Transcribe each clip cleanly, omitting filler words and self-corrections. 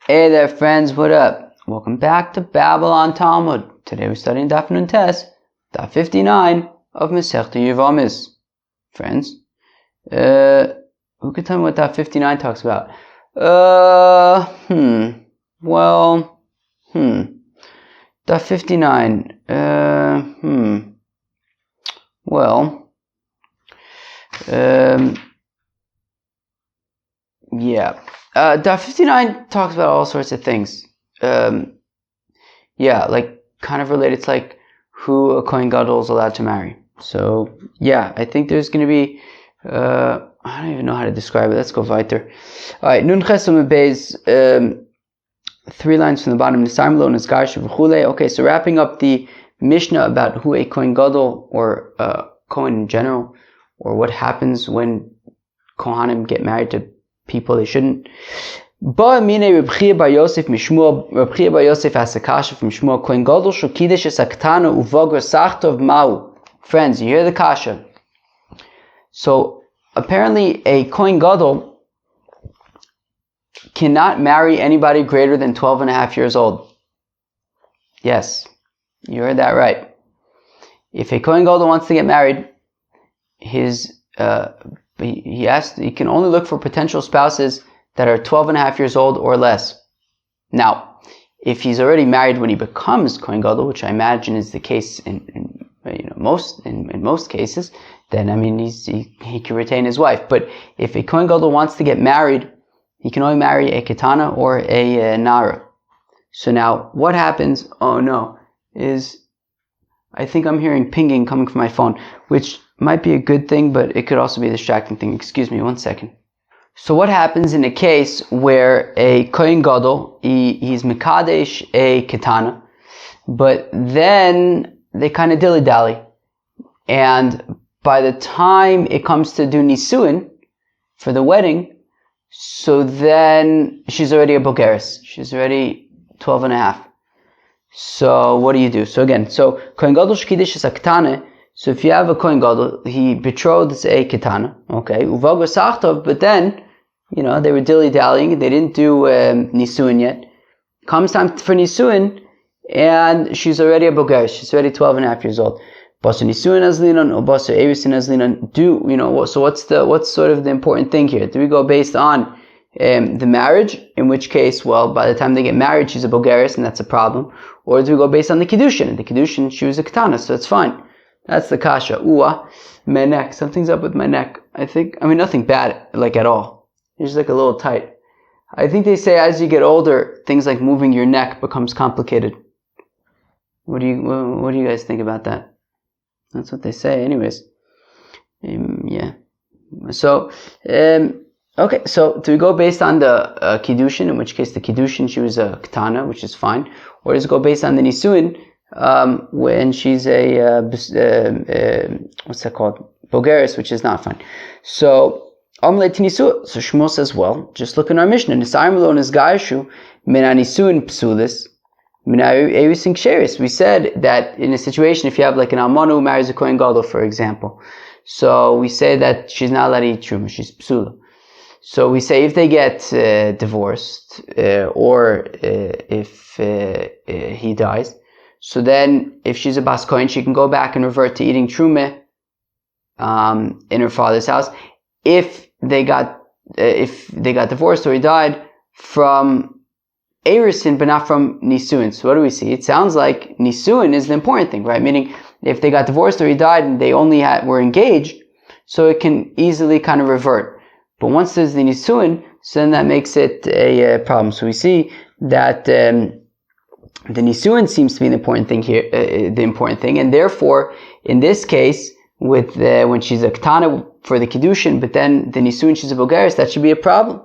Hey there, friends, what up? Welcome back to Babylon Talmud. Today we're studying Daf Nun Tes, Daf 59 of Masechta Yevamos. Friends, who could tell me what Daf 59 talks about? Daf 59, Daf 59 talks about all sorts of things. Like kind of related to like who a Kohen Gadol is allowed to marry. So I think there's going to be I don't even know how to describe it. Let's go weiter. All right, Nun Ches Beis, 3 lines from the bottom. Okay, so wrapping up the Mishnah about who a Kohen Gadol or Kohen in general, or what happens when Kohanim get married to people they shouldn't. Reb Chia bar Yosef asked a kasha from Shmuel. Kohen Gadol shel kiddush es haktana uvoger sachtov mau. Friends, you hear the kasha. So apparently a Kohen Gadol cannot marry anybody greater than 12 and a half years old. Yes, you heard that right. If a Kohen Gadol wants to get married, he can only look for potential spouses that are 12 and a half years old or less. Now, if he's already married when he becomes Kohen Gadol, which I imagine is the case in most cases, then he can retain his wife. But if a Kohen Gadol wants to get married, he can only marry a Ketana or a Nara. So now, what happens? Oh no, I think I'm hearing pinging coming from my phone, which might be a good thing, but it could also be a distracting thing. Excuse me, 1 second. So what happens in a case where a Kohen Gadol, he's Mekadesh a Ketana, but then they kind of dilly-dally. And by the time it comes to do Nisuin for the wedding, so then she's already a Bogeres. She's already 12 and a half. So what do you do? So again, Kohen Gadol shkidish is a Ketana. So if you have a Kohen Gadol, he betrothed a Ketana, okay, Uvago Sachtov, but then, they were dilly-dallying, they didn't do Nisuin yet. Comes time for Nisuin, and she's already a Bogeres, she's already 12 and a half years old. Basu Nisuin Azlinon, or Basu Erisin Azlinon, so what's sort of the important thing here? Do we go based on the marriage, in which case, by the time they get married, she's a Bogeres, and that's a problem, or do we go based on the Kiddushin? In the Kiddushin, she was a Ketana, so it's fine. That's the kasha. My neck. Something's up with my neck. Nothing bad, at all. It's just a little tight. I think they say as you get older, things like moving your neck becomes complicated. What do you guys think about that? That's what they say, anyways. So, okay. So do we go based on the kiddushin? In which case, the kiddushin she was a ketana, which is fine, or does it go based on the nisuin? When she's a what's that called? Bogeres, which is not fine. So Shmuel says, well, just look in our Mishnah. We said that in a situation, if you have like an almana who marries a Kohen Gadol, for example, so we say that she's not allowed to eat truma, she's psula. So we say if they get divorced, or if he dies, so then, if she's a Bas Kohen, she can go back and revert to eating Trumeh in her father's house. If they got divorced or he died from Erisin, but not from Nisuin. So what do we see? It sounds like Nisuin is the important thing, right? Meaning, if they got divorced or he died and they only were engaged, so it can easily kind of revert. But once there's the Nisuin, so then that makes it a problem. So we see that the Nisuin seems to be the important thing here, and therefore, in this case, with when she's a Ketana for the Kiddushin, but then the Nisuin she's a Bogeres, that should be a problem.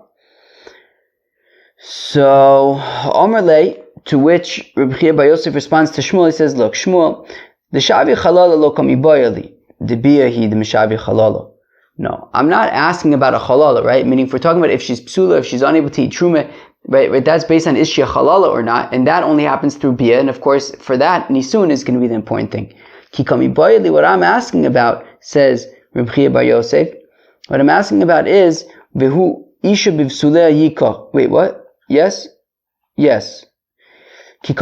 So, Omer Lei, to which Reb Chia bar Yosef responds to Shmuel, he says, look, Shmuel, the Shavi Chalala lo kamiboyali, the Biyahi the Mishavi Chalala. No, I'm not asking about a Chalala, right? Meaning, if we're talking about if she's psula, if she's unable to eat Trumeh, right, that's based on is she a halala or not, and that only happens through bia, and of course, for that, nisun is going to be the important thing. Kikami boyli, what I'm asking about, says Reb Chia bar Yosef, what I'm asking about is, Vehu isha bivsulea yika. Wait, what? Yes? Yes. So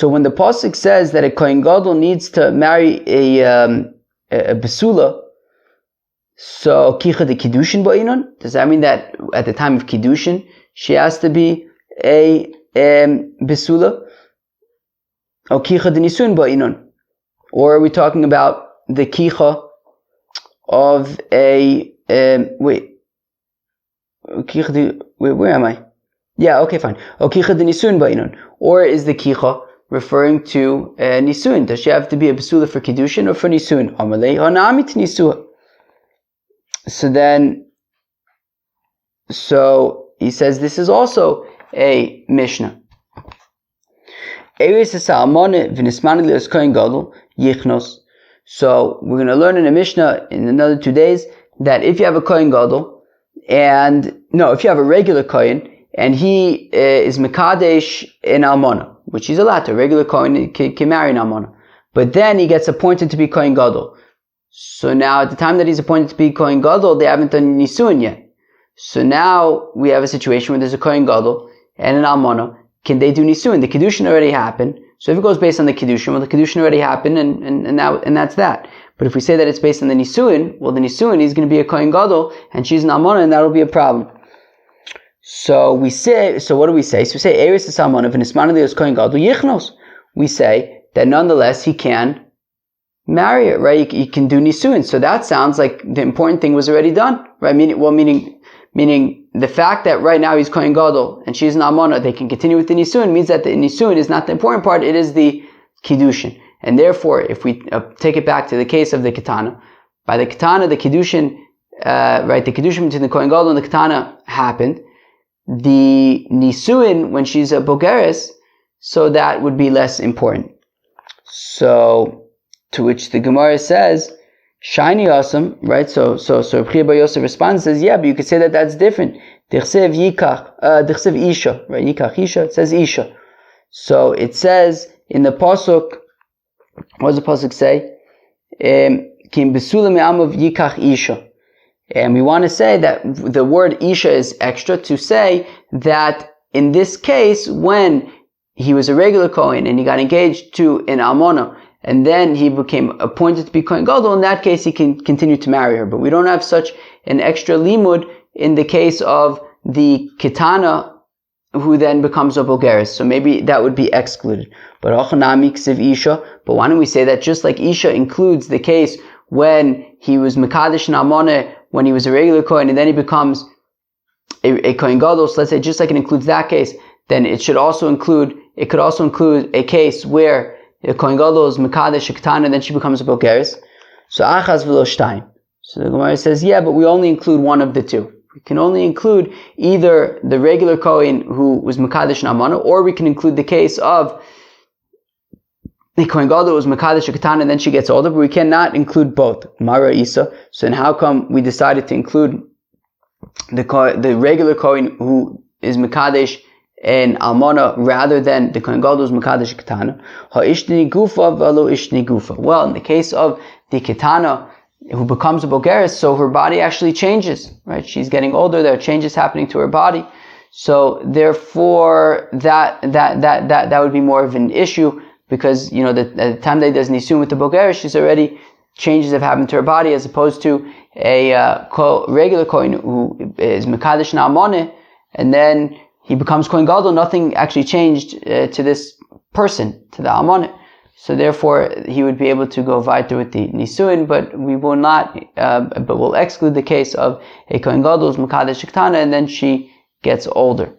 when the pasuk says that a kohen gadol needs to marry a besula, so kicha de kiddushin ba'inon, does that mean that at the time of kiddushin she has to be a besula? Or kicha de nisun ba'inon? Or are we talking about the kicha of a where am I? Yeah, okay, fine. Kicha de nisun ba'inon. Or is the kicha referring to nisun? Does she have to be a besula for kiddushin or for nisun? Amalei hanamit nisua. So he says this is also a Mishnah. So we're going to learn in a Mishnah in another 2 days that if you have a kohen gadol, if you have a regular kohen and he is mekadesh in almana, which he's allowed to, a regular kohen can marry an almana, but then he gets appointed to be kohen gadol. So now at the time that he's appointed to be kohen gadol, they haven't done nisuin yet. So now we have a situation where there's a kohen gadol and an almana. Can they do nisuin? The kiddushin already happened. So if it goes based on the kiddushin, well, the kiddushin already happened, and that's that. But if we say that it's based on the nisuin, well, the nisuin is going to be a kohen gadol, and she's an almana, and that'll be a problem. So what do we say? So we say eris is almana v'nismanali is kohen gadol yichnos. We say that nonetheless he can marry it, right? He can do nisuin. So that sounds like the important thing was already done, right? Meaning the fact that right now he's kohen gadol and she's an almana, they can continue with the nisuin, means that the nisuin is not the important part, it is the kiddushin. And therefore, if we take it back to the case of the ketana, by the ketana, the kiddushin, the kiddushin between the kohen gadol and the ketana happened. The nisuin, when she's a bogeres, so that would be less important. So, to which the Gemara says, shiny awesome, right? So Rabbi Bar Yosef responds, says, yeah, but you could say that that's different. Dichsev isha, right? Yikach isha, it says isha. So it says in the pasuk, what does the pasuk say? Kim besula me'amav yikach isha. And we want to say that the word isha is extra to say that in this case, when he was a regular kohen and he got engaged to an almana, and then he became appointed to be kohen gadol, in that case he can continue to marry her. But we don't have such an extra limud in the case of the ketana, who then becomes a bogeres. So maybe that would be excluded. But ochanami ksiv isha. But why don't we say that just like isha includes the case when he was mekadesh and almana, when he was a regular kohen, and then he becomes a kohen gadol. So let's say just like it includes that case, then it could also include a case where the kohen gadol is mekadesh ketana, and then she becomes a bogeres. So achaz v'lo shtayim. So the Gemara says, yeah, but we only include one of the two. We can only include either the regular kohen who was mekadesh and almana, or we can include the case of the kohen gadol who was mekadesh ketana, and then she gets older. But we cannot include both. Mara isa. So then how come we decided to include the regular kohen who is mekadesh and almana rather than the kohen gadol who's mekadesh ketana? Ha'ishni gufa v'lo ishni gufa. Well, in the case of the ketana who becomes a bogeres, so her body actually changes, right? She's getting older. There are changes happening to her body. So therefore, that would be more of an issue, because at the time that he does nisun with the bogeres, she's already changes have happened to her body, as opposed to a regular kohen who is mekadesh and almana, and then he becomes kohen gadol. Nothing actually changed to this person, to the almana. So therefore, he would be able to go weiter with the nisuin, but we will not. But we'll exclude the case of a kohen gadol who's mekadesh ketana, and then she gets older.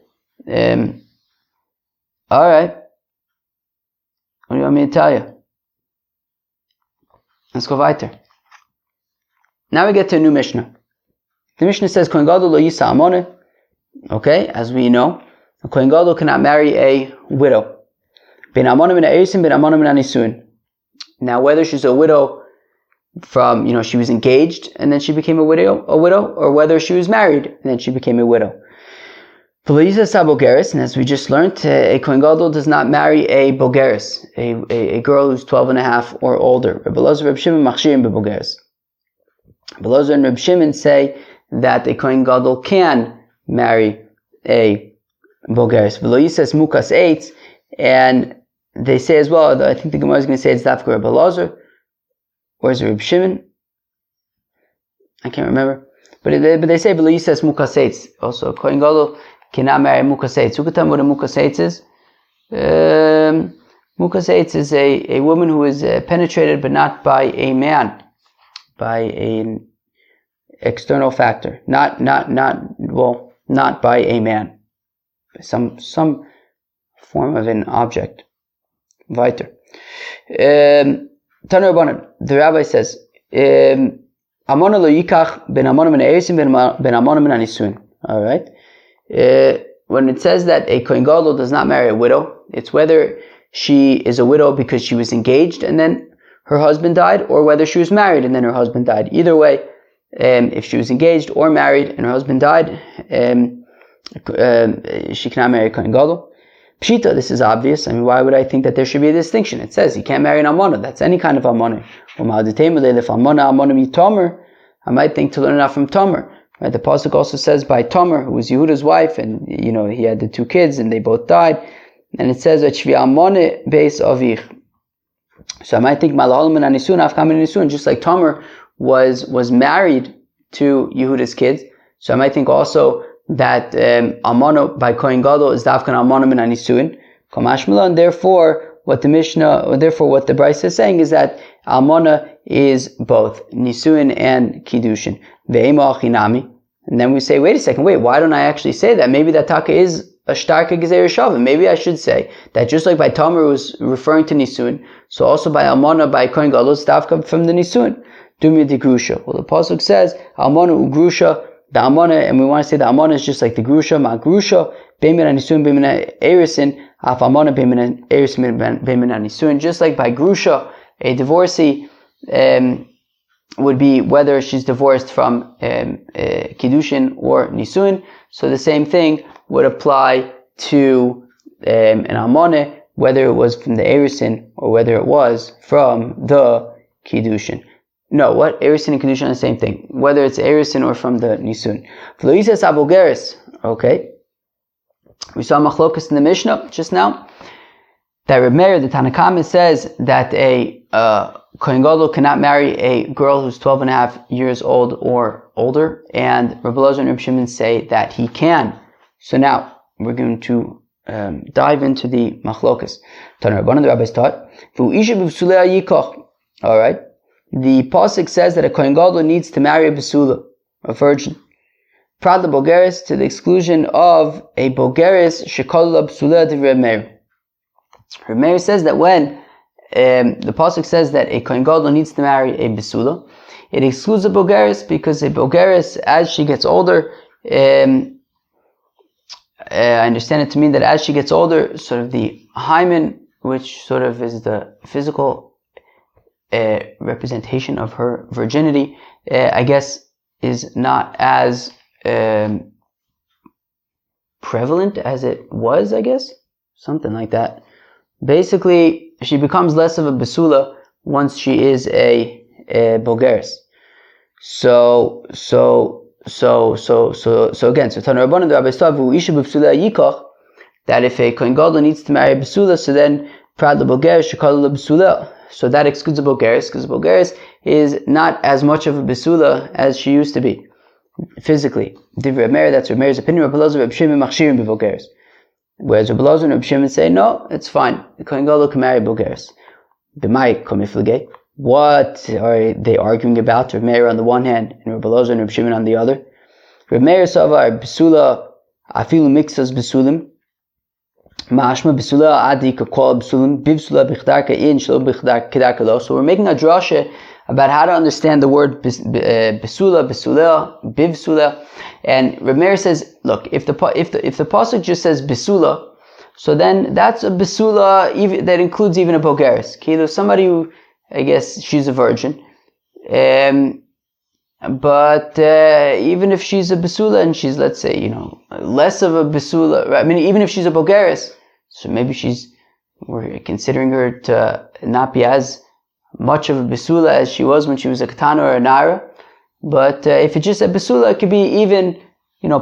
All right. What do you want me to tell you? Let's go weiter. Now we get to a new Mishnah. The Mishnah says, kohen gadol lo yisa almana. Okay, as we know, a kohen gadol cannot marry a widow. Ben almana min ha'erisim, ben almana min ha'nisuin. Now, whether she's a widow from, she was engaged and then she became a widow, or whether she was married and then she became a widow. And as we just learned, a kohen gadol does not marry a bogeres, a girl who's 12 and a half or older. Rabbi Elazar and Reb Shimon machshirim bebogeres. Rabbi Elazar and Reb Shimon say that a Kohen Gadol can marry a Bogeres. V'lo yises mukas eitz, and they say as well, I think the Gemara is going to say it's Dafka Reb Elazar, or is it Reb Shimon? I can't remember. But they say v'lo yises mukas eitz. Also, Kohen Gadol cannot marry mukas eitz. Who could tell me what a mukas eitz is? Mukas eitz is a woman who is penetrated, but not by a man, by an external factor, not by a man, some form of an object. Weiter. Tanu Rabbanan, the rabbi says, Amona lo yikach ben amonim ben erisim ben amonim ben anisuin. All right. When it says that a Kohen Gadol does not marry a widow, it's whether she is a widow because she was engaged and then her husband died, or whether she was married and then her husband died. Either way, if she was engaged or married and her husband died, she cannot marry a Kohen Gadol. Pshita, this is obvious. I mean, why would I think that there should be a distinction? It says he can't marry an almana. That's any kind of almana. I might think to learn enough from Tomer. Right? The pasuk also says by Tomer, who was Yehuda's wife, and he had the two kids, and they both died. And it says that shvi almana beis avich. So I might think malahol min anisun afkam min anisun, just like Tomer was married to Yehuda's kids. So I might think also that almana by Kohen Gadol is dafkan almana min anisuin kamashmala, and therefore what the Brisa is saying is that almana is both nisuin and kiddushin ve'ema achinami. And then we say, wait a second, why don't I actually say that? Maybe that taka is a starka gezer shavim. Maybe I should say that just like by Tomer was referring to nisuin, so also by almana by Kohen Gadol is dafka from the nisuin. Dumya de grusha. Well, the pasuk says almana ugrusha. The almana, and we want to say the almana is just like the grusha, ma grusha, beimin anisuin, beimin erisin, af almana, beimin erisin, beimin anisuin. Just like by grusha, a divorcee would be whether she's divorced from kiddushin or nisuin. So the same thing would apply to an almana, whether it was from the erisin or whether it was from the kiddushin. No, what? Erisin and Kedushin are the same thing. Whether it's Erisin or from the Nisun. V'loisas abogeres. Okay. We saw Machlokas in the Mishnah just now. That Reb Meir, the Tanakama, says that a Kohen Gadol cannot marry a girl who's 12 and a half years old or older. And Reb Elazar and Reb Shimon say that he can. So now, we're going to dive into the Machlokas. Tana Rabbanan, the rabbis taught. V'u'isha b'vsulei yikoch. Alright. The pasuk says that a Kohen Gadol needs to marry a besula, a virgin. Prad the bogeres, to the exclusion of a bogeres shekola besula de Reb Meir. Reb Meir says that when the pasuk says that a Kohen Gadol needs to marry a besula, it excludes a bogeres because a bogeres, as she gets older, I understand it to mean that as she gets older, sort of the hymen, which sort of is the physical representation of her virginity, I guess, is not as prevalent as it was, I guess. Something like that. Basically, she becomes less of a besula once she is a bogeres. So again, so Tana Rabbanan the Rabbi Stavu Isha b'besula yikach, that if a Kohen Gadol needs to marry a besula, so then prad the bogeres shekal the besula. So that excludes a bogeres, because bogeres is not as much of a besula as she used to be physically. Divrei Meir, that's Reb Meir's opinion. Reb Elazar, Reb Shimon machshirim b'bogeres. Whereas Reb Elazar and Reb Shimon say, no, it's fine. The Kohen Gadol can marry bogeres. B'mai komiflege. What are they arguing about? Reb Meir on the one hand, and Reb Elazar and Reb Shimon on the other. Reb Meir savar besula afilu mixas besulim. Mashma besula adi kakol besulim bivsula bichdarka in shlo bichdarka lo. So we're making a drasha about how to understand the word besula, bivsula, and Reb Meir says, look, if the pasuk just says besula, so then that's a besula that includes even a bogeres. Okay, somebody who, I guess, she's a virgin, but even if she's a besula and she's, let's say, less of a besula, I mean, even if she's a bogeres, so maybe we're considering her to not be as much of a besula as she was when she was a katana or a naira. But if it's just a besula, it could be even,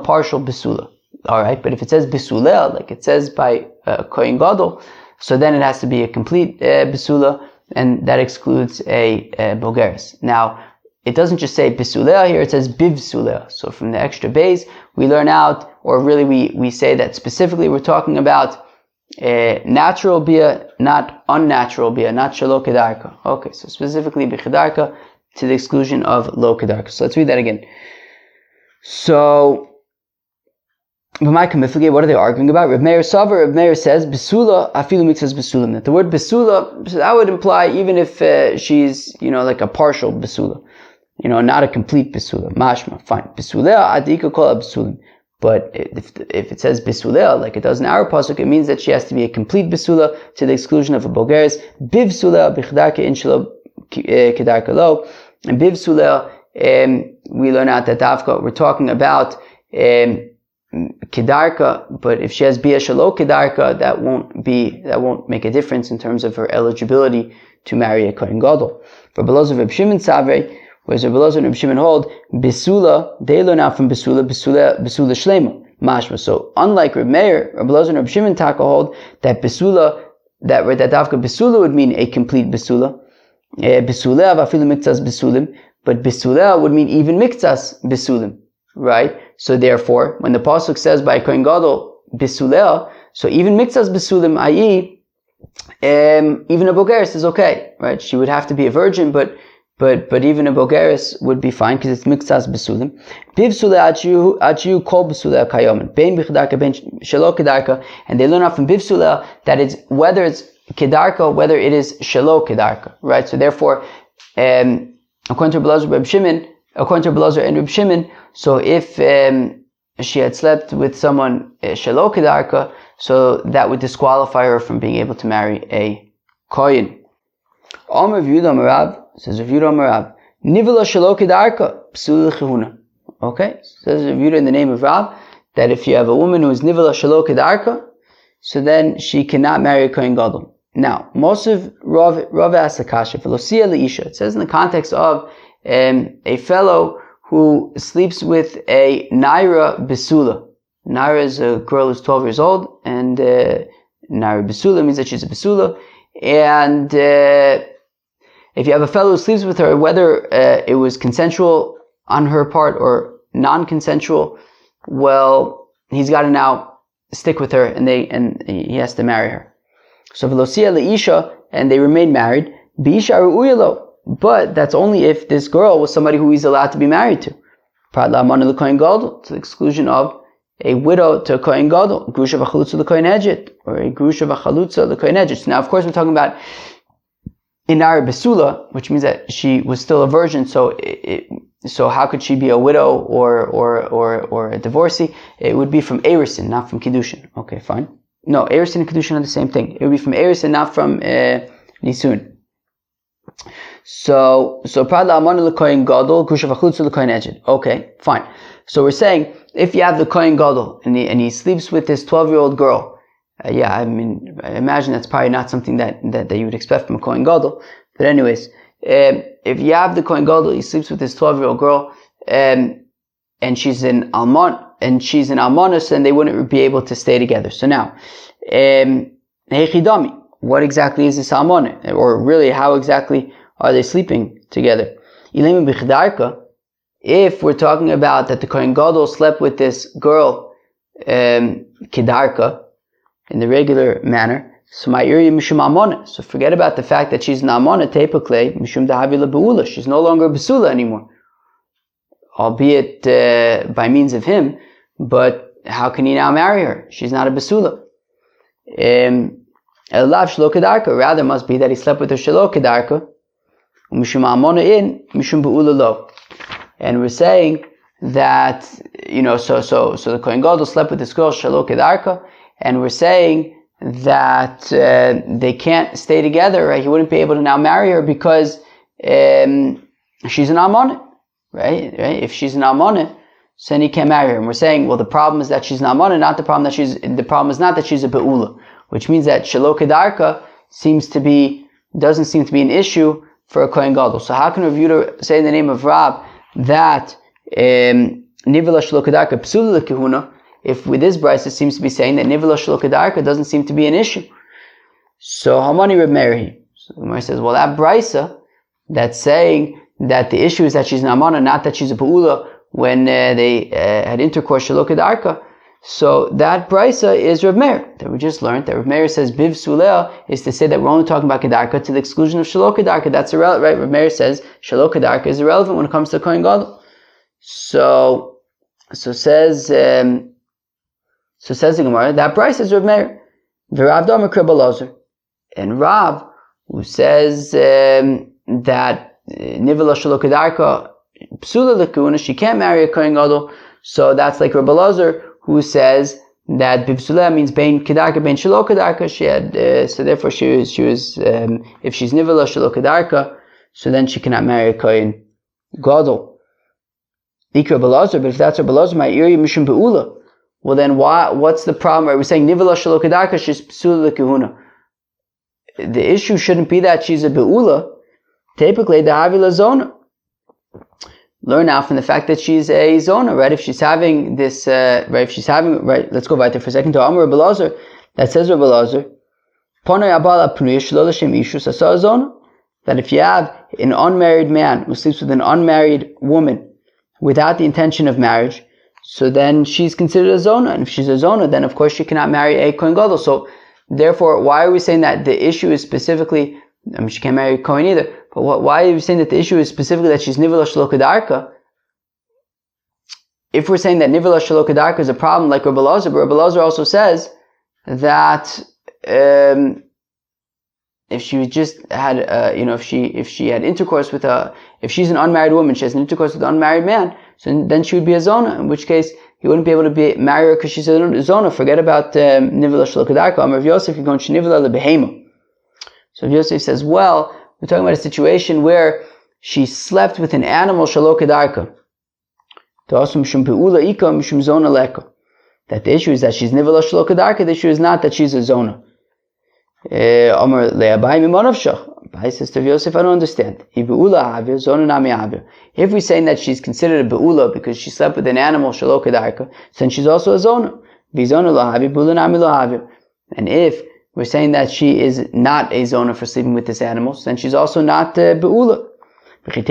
partial besula. All right, but if it says besulel, like it says by kohen gadol, so then it has to be a complete besula, and that excludes a bogeres. Now, it doesn't just say besulel here; it says bivsulel. So from the extra bays, we learn out, or really we say that specifically we're talking about natural bia, not unnatural bia, not shelo kedarka. Okay, so specifically bichedarka to the exclusion of lo kedarka. So let's read that again. So, what are they arguing about? Reb Meir says besula afilu mixas besulim. That the word besula, that would imply even if she's like a partial besula, not a complete besula. Mashma, fine. Besulea adika kol besulim. But if it says besulea, like it does in our pasuk, it means that she has to be a complete besula to the exclusion of a bogeres. Biv sulea bichdarka inshalo kedarka lo. And biv sulea, we learn out that dafka, we're talking about kedarka, but if she has bia shalo kedarka, that won't make a difference in terms of her eligibility to marry a kohen gadol. For Beloz of Reb Shimon Savre, whereas Reb Beloz and Reb Shimon hold besula, they learn out from besula shlema mashma. So unlike Reb Meir, Reb Beloz and Reb Shimon Taka hold that besula, that dafka besula would mean a complete besula. Besula vafilu miktas besulim, but besula would mean even miktas besulim. Right? So therefore, when the pasuk says by kohen gadol besulea, so even mixas besulim, i.e., even a bogeres is okay, right? She would have to be a virgin, but even a bogeres would be fine because it's mixas besulim. Biv sulea achiu kol besulea kayomen bein bichedarka bein shelo kedarka, and they learn out from biv sulea that it's whether it's kedarka, whether it is shelo kedarka, right? So therefore, according to Belazar and Reb Shimon, so if she had slept with someone shelo kedarka, so that would disqualify her from being able to marry a kohen. Omer Yehuda Marav says Yehuda Marav nivela shelo kedarka psul chihuna. Okay, says Yehuda in the name of Rav that if you have a woman who is nivela shelo kedarka, so then she cannot marry a kohen gadol. Now, most of Rav asks a kasha velosia leisha. It says in the context of a fellow who sleeps with a naira besula. Naira is a girl who's 12 years old, and naira besula means that she's a besula. And if you have a fellow who sleeps with her, whether it was consensual on her part or non-consensual, well, he's got to now stick with her, and he has to marry her. So velosia leisha, and they remain married. Beisha ru'uyalo. But that's only if this girl was somebody who he's allowed to be married to. To the exclusion of a widow to a kohen gadol, grusha v'chalutza l'kohen hedget, or a grusha v'chalutza l'kohen hedget. Now, of course, we're talking about inara besula, which means that she was still a virgin. So how could she be a widow or a divorcee? It would be from erisin, not from kiddushin. Okay, fine. No, erisin and kiddushin are the same thing. It would be from erisin, not from nisun. So pradla amanu l'kohen gadol, grusha v'chalutza l'kohen hedget. Okay, fine. So we're saying if you have the kohen gadol and he sleeps with this 12-year-old girl, I imagine that's probably not something that you would expect from a kohen gadol. But anyways, if you have the kohen gadol, he sleeps with this 12-year-old girl, and she's in almanos, and they wouldn't be able to stay together. So now, hechidami, what exactly is this almana, or really how exactly are they sleeping together? If we're talking about that the kohen gadol slept with this girl kedarka in the regular manner, so forget about the fact that she's an almana tepakle mishum dahavila beula. She's no longer a besula anymore, albeit by means of him. But how can he now marry her? She's not a besula. Elav shelo kedarka. Rather, must be that he slept with her shelo kedarka. Mishum almana in mishum beula lo. And we're saying that so the kohen gadol slept with this girl shelo kedarka, and we're saying that they can't stay together, right? He wouldn't be able to now marry her because she's an almana, right? If she's an almana, so then he can't marry her. And we're saying, well, the problem is that she's an almana, the problem is not that she's a beula, which means that shelo kedarka doesn't seem to be an issue for a kohen gadol. So how can Rav Yehuda say in the name of Rab that nivela shelo kedarka psula lekehuna, if with this brisa seems to be saying that nivela shelo kedarka doesn't seem to be an issue. So how many Reb Meir? So the Gemara says, well, that brisa that's saying that the issue is that she's an amana, not that she's a ba'ula when they had intercourse shelo kedarka. So that brisa is Reb Meir that we just learned. That Reb Meir says biv sulea is to say that we're only talking about kedarka to the exclusion of shelo kedarka. That's irrelevant, right? Reb Meir says shelo kedarka is irrelevant when it comes to kohen gadol. So says the Gemara that brisa is Reb Meir. V'Rav Damar Reb Elazar, and Rav who says that nivela shelo kedarka psula lekuna, she can't marry a kohen gadol. So that's like Reb Elazar, who says that bibsuleh means bein kedarka, bein shelo kedarka. She had, so therefore she was, if she's nivela shelo kedarka, so then she cannot marry a kohen gadol. Ikra Belazar, but if that's Reb Elazar, my iri mishum beula. Well then what's the problem? Right? We're saying nivela shelo kedarka, she's psula lekehuna. The issue shouldn't be that she's a beula. Typically, the havila zona. Learn now from the fact that she's a zona, right? If she's having this, let's go back there for a second to Amar Reb Elazar, that says Reb Elazar, that if you have an unmarried man who sleeps with an unmarried woman without the intention of marriage, so then she's considered a zona, and if she's a zona, then of course she cannot marry a kohen gadol. So therefore, why are we saying that the issue is specifically, she can't marry a kohen either, but why are we saying that the issue is specifically that she's nivela shelo kedarka? If we're saying that nivela shelo kedarka is a problem like Reb Elazar, but Reb Elazar also says that if she just had, if she had intercourse with if she's an unmarried woman, she has an intercourse with an unmarried man, so then she would be a zona, in which case he wouldn't be able to marry her because she's a zona. Forget about nivela shelo kedarka. Amar Rav Yosef, you're going shnivela lebehema. So Rav Yosef says, well, we're talking about a situation where she slept with an animal shelo kedarka. That the issue is that she's nivela shelo kedarka. The issue is not that she's a zona. Abai says to Rav Yosef, I don't understand. If we're saying that she's considered a beula because she slept with an animal shelo kedarka, then she's also a zona. And if we're saying that she is not a zona for sleeping with this animal, then she's also not be'ula. And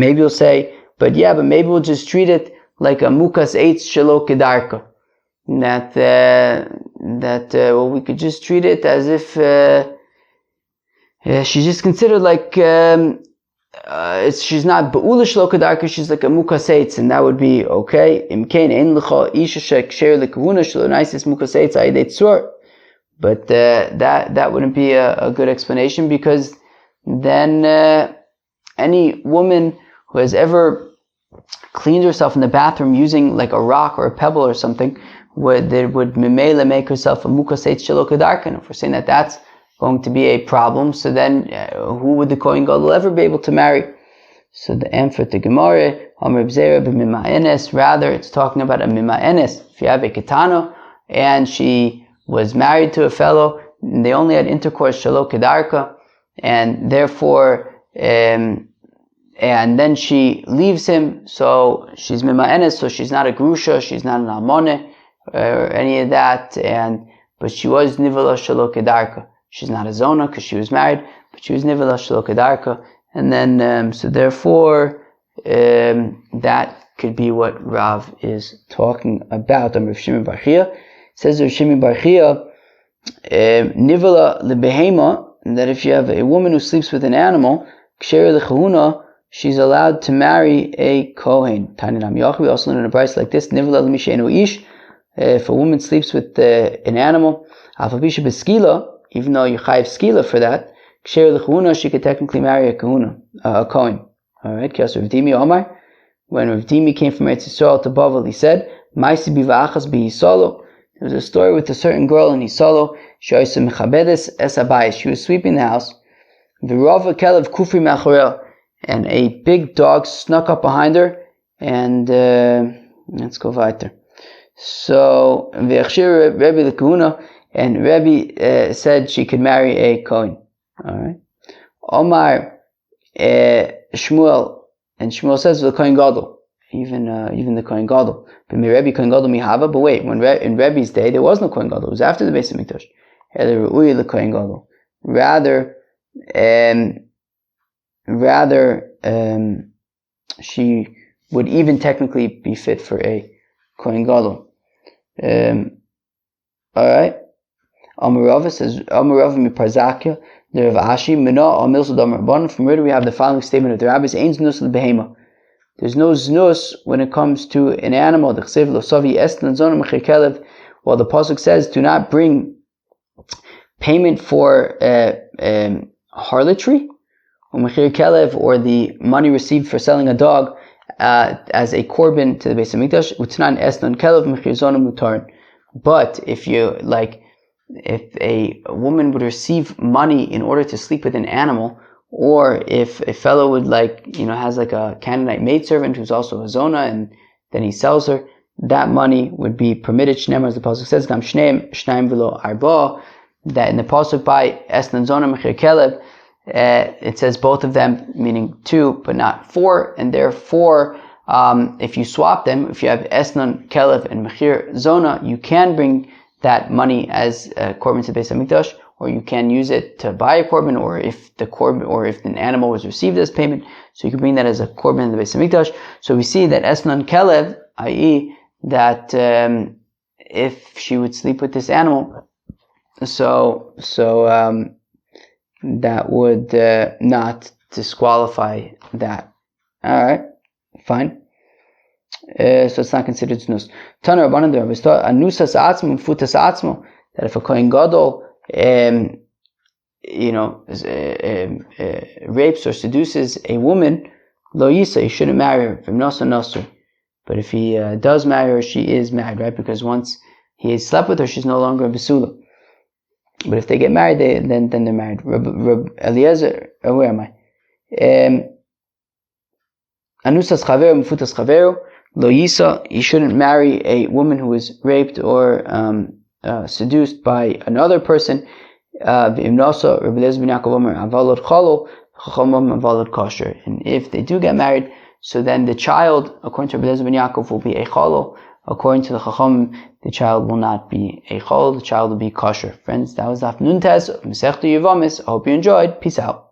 maybe you'll say, but maybe we'll just treat it like a mukas eitz shelo kedarka. That we could just treat it as if she's just considered like she's not be'ula shelo kedarka, she's like a mukas eitz, and that would be okay. But that wouldn't be a good explanation, because then any woman who has ever cleaned herself in the bathroom using like a rock or a pebble or something would memela make herself a mukas eitz shelo kedarka. And if we're saying that that's going to be a problem, so then who would the kohen gadol ever be able to marry? So the answer to Gemara, rather it's talking about a mima'enes. If you have a ketana and she was married to a fellow, and they only had intercourse shelo kedarka, and therefore and then she leaves him, so she's mima'enes, so she's not a grusha, she's not an almone or any of that, but she was nivela shelo kedarka. She's not a zona because she was married, but she was nivela shelo kedarka, and then so therefore that could be what Rav is talking about. Rav Shimon bar Chia says, Rav Shimon bar Chia nivela lebehema, that if you have a woman who sleeps with an animal, ksher lechahuna, she's allowed to marry a kohen. Tainam Yochav, we also learn in a brayso like this, nivela lemishenu ish, if a woman sleeps with an animal, alfabisha beskila, even though you chayiv skila for that, ksher lechahuna, she could technically marry a kohen. Alright, Kios Rav Dimi Omar, when Rav Dimi came from Eretz Yisrael to Bavel, he said, Maisi bivachas b'Yisolo. There was a story with a certain girl in Yisolo, she was sweeping the house, v'rova kelev kufri ma'achorel, and a big dog snuck up behind her, and let's go weiter. So v'yachshir Rebbe lekahuna, and Rebbe said she could marry a kohen. Alright. Omar, Shmuel, and Shmuel says the Kohen Gadol, even the Kohen Gadol. But Rebbe Kohen Gadol mihava. But wait, in Rebbe's day there was no Kohen Gadol. It was after the Beis Hamikdash. Rather, she would even technically be fit for a Kohen Gadol. Alright. Amarav says, Amarav miparzakia, the Rav Ashi, Mina al Milsud Amar. From where we have the following statement of the rabbis: Ein znus l'behema. There's no znus when it comes to an animal. The chsev lo savi estan zon mechir kelev. While the pasuk says, do not bring payment for harlotry, or mechir kelev, or the money received for selling a dog as a korban to the Beis Hamikdash. Utnan estan kelev mechir zon mutar. But if a woman would receive money in order to sleep with an animal, or if a fellow would has like a Canaanite maidservant who's also a zona, and then he sells her, that money would be permitted. Shneim, as the pasuk says, Gam shneim shneim v'lo arba. That in the pasuk by esnan zona mechir kelev, it says both of them, meaning two, but not four, and therefore, if you swap them, if you have esnan kelev and mechir zona, you can bring that money as a korban to Beis Hamikdash, or you can use it to buy a korban, or if an animal was received as payment, so you can bring that as a korban to the Beis Hamikdash. So we see that esnan kelev, i.e., that if she would sleep with this animal, so that would not disqualify that. All right, fine. So it's not considered znus. Tana Rabbanan der Rabbi anusas atzmo futas atzmo, that if a Kohen Gadol rapes or seduces a woman, lo yisa, he shouldn't marry her. V'mnasa nasr. But if he does marry her, she is married, right? Because once he has slept with her, she's no longer a besula. But if they get married, then they're married. Eliezer, where am I? Anusas chaveru mfutas chaveru. Lo yisa, he shouldn't marry a woman who is raped or seduced by another person. And if they do get married, so then the child, according to Rabbi Eliezer ben Yaakov, will be a cholo. According to the Chacham, the child will not be a cholo, the child will be kosher. Friends, that was Daf Nun Tes of Masechta Yevamos. I hope you enjoyed. Peace out.